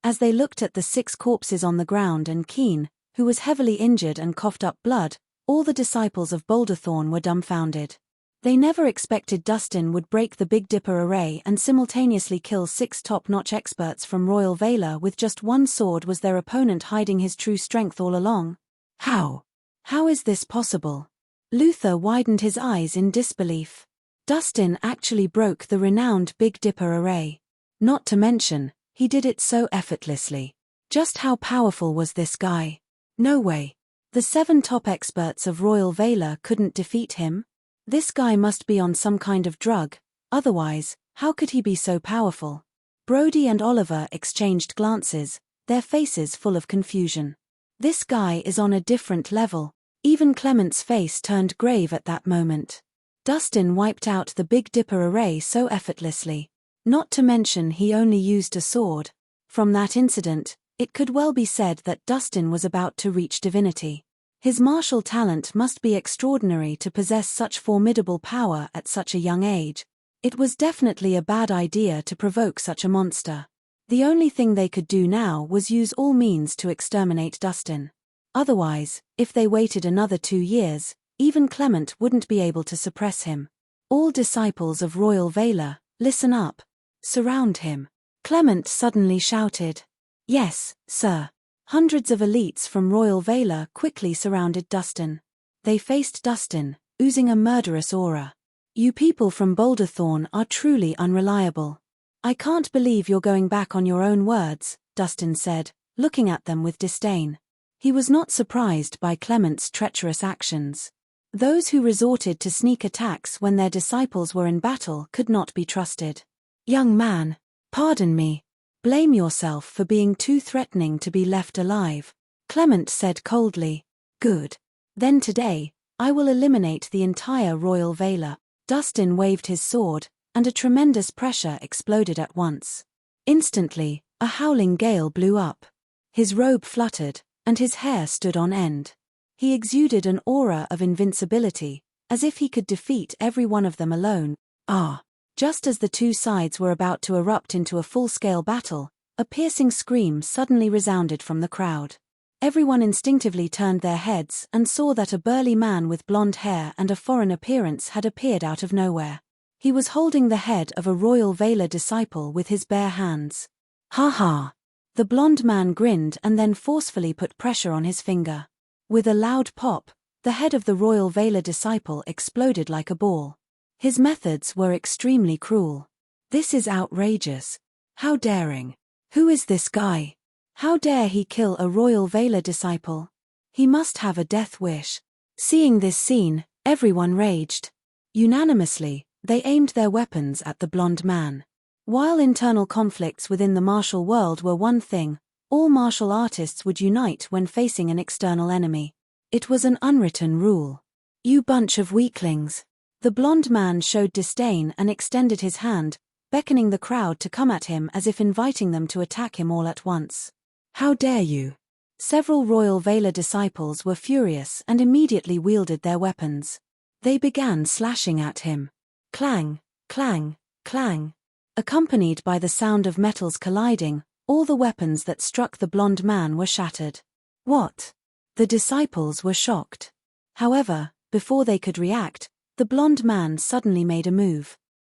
As they looked at the 6 corpses on the ground and Kirrin, who was heavily injured and coughed up blood, all the disciples of Boulderthorn were dumbfounded. They never expected Dustin would break the Big Dipper array and simultaneously kill 6 top-notch experts from Royal Valor with just one sword. Was their opponent hiding his true strength all along? How? How is this possible? Luther widened his eyes in disbelief. Dustin actually broke the renowned Big Dipper array. Not to mention, he did it so effortlessly. Just how powerful was this guy? No way. The 7 top experts of Royal Valor couldn't defeat him? This guy must be on some kind of drug, otherwise, how could he be so powerful? Brody and Oliver exchanged glances, their faces full of confusion. This guy is on a different level. Even Clement's face turned grave at that moment. Dustin wiped out the Big Dipper array so effortlessly. Not to mention he only used a sword. From that incident, it could well be said that Dustin was about to reach divinity. His martial talent must be extraordinary to possess such formidable power at such a young age. It was definitely a bad idea to provoke such a monster. The only thing they could do now was use all means to exterminate Dustin. Otherwise, if they waited another 2 years, even Clement wouldn't be able to suppress him. All disciples of Royal Valor, listen up. Surround him. Clement suddenly shouted. Yes, sir. Hundreds of elites from Royal Valor quickly surrounded Dustin. They faced Dustin, oozing a murderous aura. You people from Boulderthorn are truly unreliable. I can't believe you're going back on your own words, Dustin said, looking at them with disdain. He was not surprised by Clement's treacherous actions. Those who resorted to sneak attacks when their disciples were in battle could not be trusted. Young man, pardon me. Blame yourself for being too threatening to be left alive, Clement said coldly. Good. Then today, I will eliminate the entire Royal Valor. Dustin waved his sword, and a tremendous pressure exploded at once. Instantly, a howling gale blew up. His robe fluttered, and his hair stood on end. He exuded an aura of invincibility, as if he could defeat every one of them alone. Just as the 2 sides were about to erupt into a full-scale battle, a piercing scream suddenly resounded from the crowd. Everyone instinctively turned their heads and saw that a burly man with blonde hair and a foreign appearance had appeared out of nowhere. He was holding the head of a Royal Valor disciple with his bare hands. Ha ha! The blonde man grinned and then forcefully put pressure on his finger. With a loud pop, the head of the Royal Valor disciple exploded like a ball. His methods were extremely cruel. This is outrageous. How daring. Who is this guy? How dare he kill a Royal Valor disciple? He must have a death wish. Seeing this scene, everyone raged. Unanimously, they aimed their weapons at the blonde man. While internal conflicts within the martial world were one thing, all martial artists would unite when facing an external enemy. It was an unwritten rule. You bunch of weaklings. The blonde man showed disdain and extended his hand, beckoning the crowd to come at him as if inviting them to attack him all at once. How dare you? Several Royal Valor disciples were furious and immediately wielded their weapons. They began slashing at him. Clang, clang, clang. Accompanied by the sound of metals colliding, all the weapons that struck the blonde man were shattered. What? The disciples were shocked. However, before they could react, the blonde man suddenly made a move.